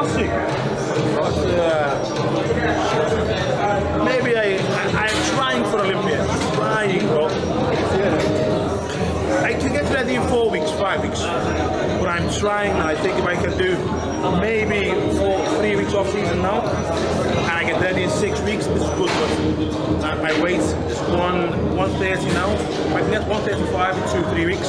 I'll see. But, maybe I'm trying for Olympia. Trying, bro. I can get ready in 4 weeks, 5 weeks. But I'm trying, and I think if I can do maybe 3 weeks off season now, and I get ready in 6 weeks, this is good. But my weight is 130 now. If I can get 135 in 2-3 weeks,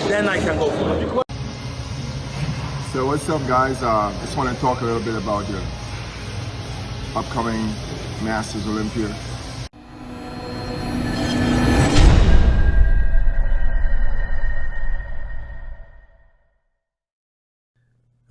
then I can go for it. So what's up, guys? Just want to talk a little bit about the upcoming Masters Olympia.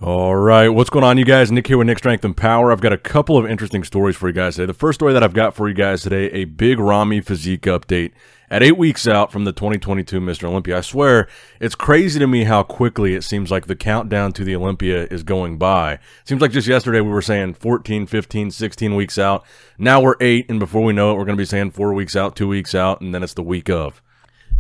All right, what's going on, you guys? Nick here with Nick Strength and Power. I've got a couple of interesting stories for you guys today. The first story that I've got for you guys today, a big Ramy physique update at 8 weeks out from the 2022 Mr. Olympia. I swear, it's crazy to me how quickly it seems like the countdown to the Olympia is going by. It seems like just yesterday we were saying 14, 15, 16 weeks out. Now we're 8, and before we know it, we're going to be saying 4 weeks out, 2 weeks out, and then it's the week of.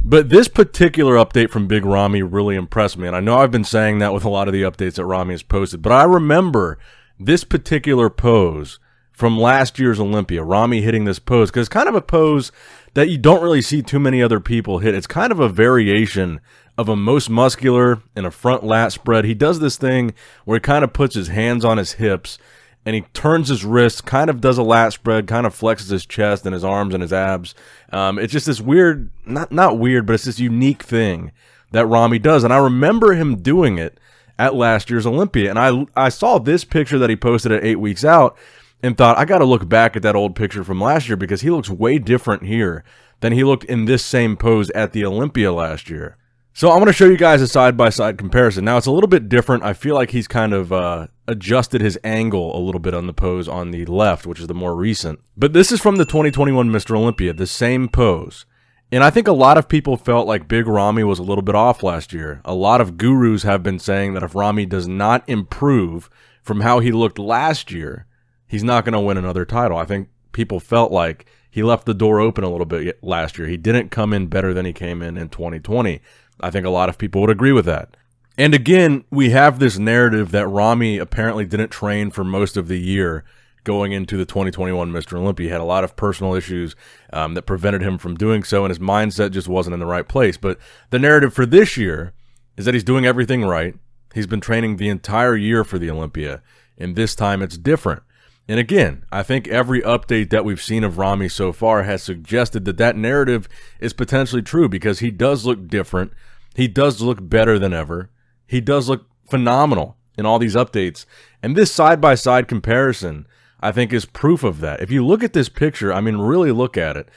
But this particular update from Big Ramy really impressed me, and I know I've been saying that with a lot of the updates that Ramy has posted, but I remember this particular pose from last year's Olympia, Ramy hitting this pose, because it's kind of a pose that you don't really see too many other people hit. It's kind of a variation of a most muscular and a front lat spread. He does this thing where he kind of puts his hands on his hips, and he turns his wrists, kind of does a lat spread, kind of flexes his chest and his arms and his abs. It's just this weird, not weird, but it's this unique thing that Ramy does. And I remember him doing it at last year's Olympia. And I saw this picture that he posted at 8 weeks out and thought, I got to look back at that old picture from last year because he looks way different here than he looked in this same pose at the Olympia last year. So I'm going to show you guys a side-by-side comparison. Now, it's a little bit different. I feel like he's kind of adjusted his angle a little bit on the pose on the left, which is the more recent. But this is from the 2021 Mr. Olympia, the same pose. And I think a lot of people felt like Big Ramy was a little bit off last year. A lot of gurus have been saying that if Ramy does not improve from how he looked last year, he's not going to win another title. I think people felt like he left the door open a little bit last year. He didn't come in better than he came in 2020. I think a lot of people would agree with that. And again, we have this narrative that Ramy apparently didn't train for most of the year going into the 2021 Mr. Olympia. He had a lot of personal issues that prevented him from doing so, and his mindset just wasn't in the right place. But the narrative for this year is that he's doing everything right. He's been training the entire year for the Olympia, and this time it's different. And again, I think every update that we've seen of Ramy so far has suggested that that narrative is potentially true because he does look different. He does look better than ever. He does look phenomenal in all these updates. And this side-by-side comparison, I think, is proof of that. If you look at this picture, I mean, really look at it.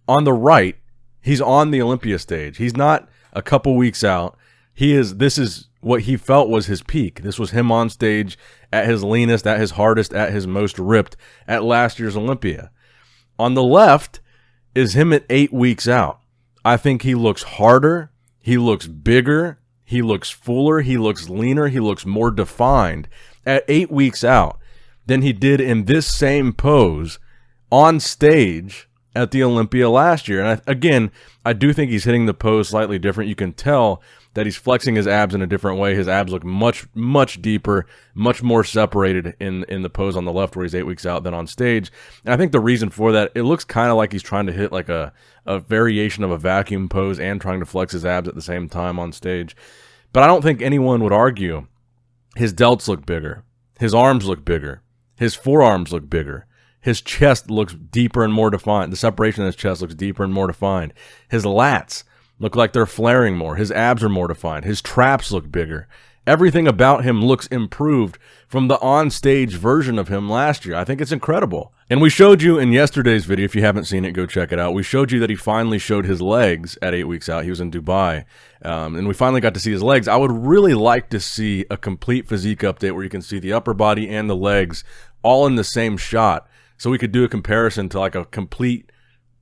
On the right, he's on the Olympia stage. He's not a couple weeks out. This is what he felt was his peak. This was him on stage at his leanest, at his hardest, at his most ripped at last year's Olympia. On the left is him at 8 weeks out. I think he looks harder. He looks bigger, he looks fuller, he looks leaner, he looks more defined at 8 weeks out than he did in this same pose on stage at the Olympia last year. And again, I do think he's hitting the pose slightly different. You can tell that he's flexing his abs in a different way. His abs look much, much deeper, much more separated in the pose on the left where he's 8 weeks out than on stage. And I think the reason for that, it looks kind of like he's trying to hit like a variation of a vacuum pose and trying to flex his abs at the same time on stage. But I don't think anyone would argue his delts look bigger. His arms look bigger. His forearms look bigger. His chest looks deeper and more defined. The separation of his chest looks deeper and more defined. His lats look like they're flaring more. His abs are more defined. His traps look bigger. Everything about him looks improved from the on-stage version of him last year. I think it's incredible. And we showed you in yesterday's video, if you haven't seen it, go check it out. We showed you that he finally showed his legs at 8 weeks out. He was in Dubai, and we finally got to see his legs. I would really like to see a complete physique update where you can see the upper body and the legs all in the same shot, so we could do a comparison to like a complete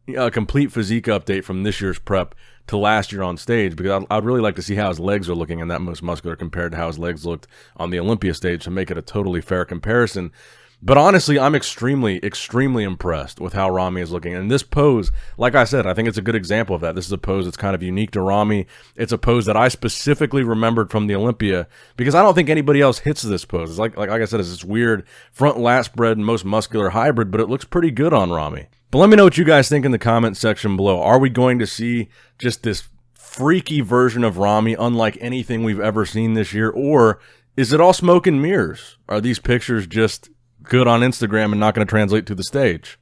physique update from this year's prep to last year on stage, because I'd really like to see how his legs are looking in that most muscular compared to how his legs looked on the Olympia stage to make it a totally fair comparison. But honestly, I'm extremely, extremely impressed with how Ramy is looking. And this pose, like I said, I think it's a good example of that. This is a pose that's kind of unique to Ramy. It's a pose that I specifically remembered from the Olympia because I don't think anybody else hits this pose. It's like I said, it's this weird front lat spread and most muscular hybrid, but it looks pretty good on Ramy. But let me know what you guys think in the comment section below. Are we going to see just this freaky version of Ramy unlike anything we've ever seen this year? Or is it all smoke and mirrors? Are these pictures just good on Instagram and not going to translate to the stage?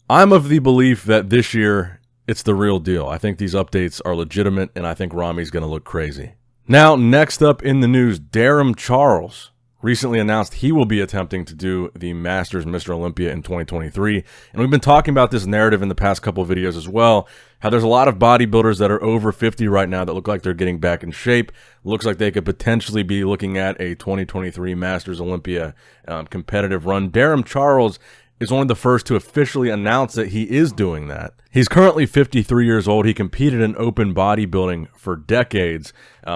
I'm of the belief that this year it's the real deal. I think these updates are legitimate, and I think Ramy's going to look crazy. Now, next up in the news, Darrem Charles recently announced he will be attempting to do the Masters Mr. Olympia in 2023. And we've been talking about this narrative in the past couple of videos as well, how there's a lot of bodybuilders that are over 50 right now that look like they're getting back in shape. Looks like they could potentially be looking at a 2023 Masters Olympia competitive run. Darrem Charles is one of the first to officially announce that he is doing that. He's currently 53 years old. He competed in open bodybuilding for decades.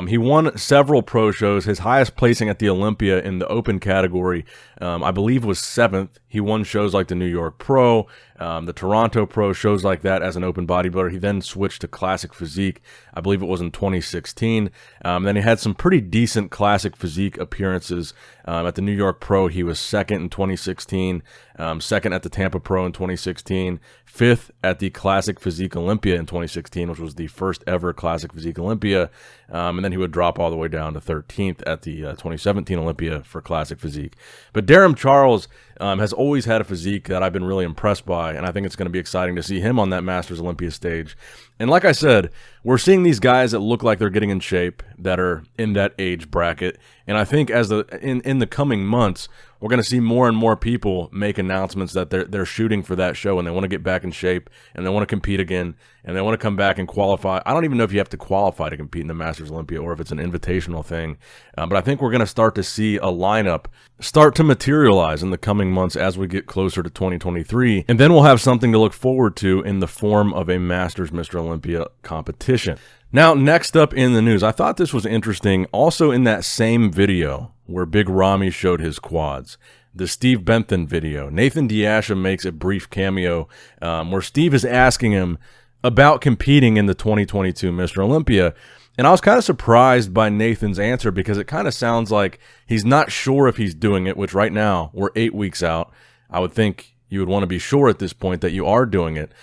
He won several pro shows. His highest placing at the Olympia in the open category, I believe, was 7th. He won shows like the New York Pro, the Toronto Pro, shows like that as an open bodybuilder. He then switched to classic physique. I believe it was in 2016. Then he had some pretty decent classic physique appearances. At the New York Pro, he was 2nd in 2016, 2nd at the Tampa Pro in 2016, 5th at the Classic Physique Olympia in 2016, which was the first ever Classic Physique Olympia. And then he would drop all the way down to 13th at the 2017 Olympia for Classic Physique. But Darrem Charles has always had a physique that I've been really impressed by, and I think it's going to be exciting to see him on that Masters Olympia stage. And like I said, we're seeing these guys that look like they're getting in shape, that are in that age bracket, and I think as in the coming months, we're going to see more and more people make announcements that they're shooting for that show and they want to get back in shape and they want to compete again and they want to come back and qualify. I don't even know if you have to qualify to compete in the Masters Olympia or if it's an invitational thing, but I think we're going to start to see a lineup start to materialize in the coming months as we get closer to 2023, and then we'll have something to look forward to in the form of a Masters Mr. Olympia competition. Now, next up in the news, I thought this was interesting. Also in that same video where Big Ramy showed his quads, the Steve Bentham video, Nathan Asha makes a brief cameo where Steve is asking him about competing in the 2022 Mr. Olympia. And I was kind of surprised by Nathan's answer because it kind of sounds like he's not sure if he's doing it, which right now we're 8 weeks out. I would think you would want to be sure at this point that you are doing it.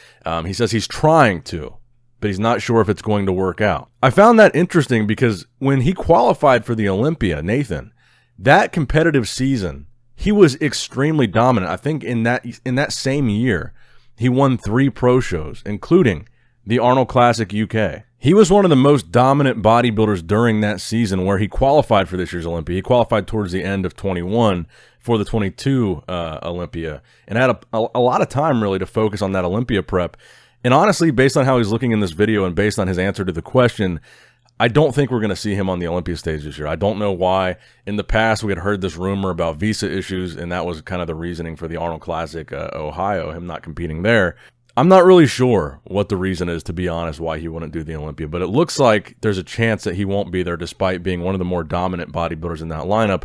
He says he's trying to, but he's not sure if it's going to work out. I found that interesting because when he qualified for the Olympia, Nathan, that competitive season, he was extremely dominant. I think in that same year, he won 3 pro shows, including the Arnold Classic UK. He was one of the most dominant bodybuilders during that season where he qualified for this year's Olympia. He qualified towards the end of 21 for the 22 Olympia and had a lot of time really to focus on that Olympia prep. And honestly, based on how he's looking in this video and based on his answer to the question, I don't think we're going to see him on the Olympia stage this year. I don't know why. In the past, we had heard this rumor about visa issues, and that was kind of the reasoning for the Arnold Classic Ohio, him not competing there. I'm not really sure what the reason is, to be honest, why he wouldn't do the Olympia, but it looks like there's a chance that he won't be there despite being one of the more dominant bodybuilders in that lineup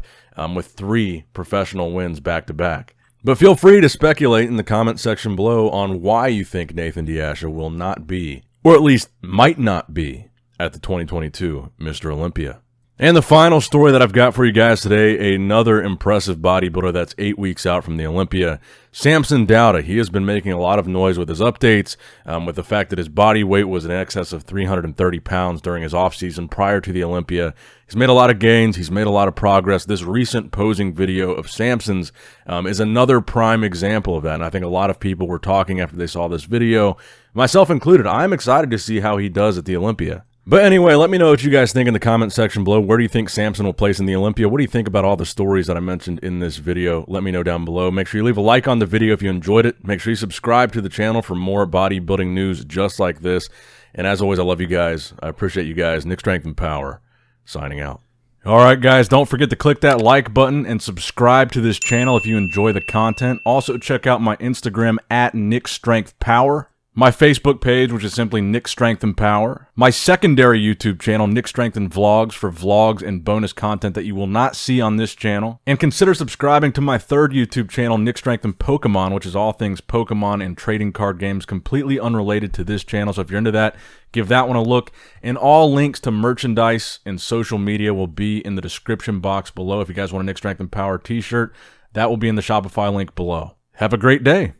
with 3 professional wins back-to-back. But feel free to speculate in the comment section below on why you think Nathan Asha will not be, or at least might not be, at the 2022 Mr. Olympia. And the final story that I've got for you guys today, another impressive bodybuilder that's 8 weeks out from the Olympia, Samson Dauda. He has been making a lot of noise with his updates, with the fact that his body weight was in excess of 330 pounds during his offseason prior to the Olympia. He's made a lot of gains. He's made a lot of progress. This recent posing video of Samson's is another prime example of that, and I think a lot of people were talking after they saw this video, myself included. I'm excited to see how he does at the Olympia. But anyway, let me know what you guys think in the comment section below. Where do you think Samson will place in the Olympia? What do you think about all the stories that I mentioned in this video? Let me know down below. Make sure you leave a like on the video if you enjoyed it. Make sure you subscribe to the channel for more bodybuilding news just like this. And as always, I love you guys. I appreciate you guys. Nick Strength and Power, signing out. All right, guys, don't forget to click that like button and subscribe to this channel if you enjoy the content. Also, check out my Instagram at Nick Strength Power. my Facebook page, which is simply Nick Strength and Power, my secondary YouTube channel, Nick Strength and Vlogs, for vlogs and bonus content that you will not see on this channel, and consider subscribing to my third YouTube channel, Nick Strength and Pokemon, which is all things Pokemon and trading card games, completely unrelated to this channel. So if you're into that, give that one a look. And all links to merchandise and social media will be in the description box below. If you guys want a Nick Strength and Power t-shirt, that will be in the Shopify link below. Have a great day.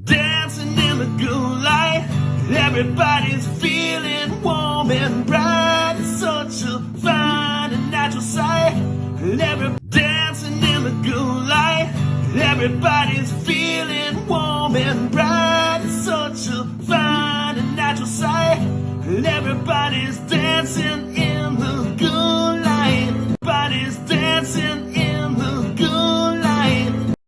Dancing in the good light, everybody's feeling warm and bright. It's such a fine and natural sight. Dancing in the good light, everybody's feeling warm and bright. It's such a fine and natural sight. Everybody's dancing in the good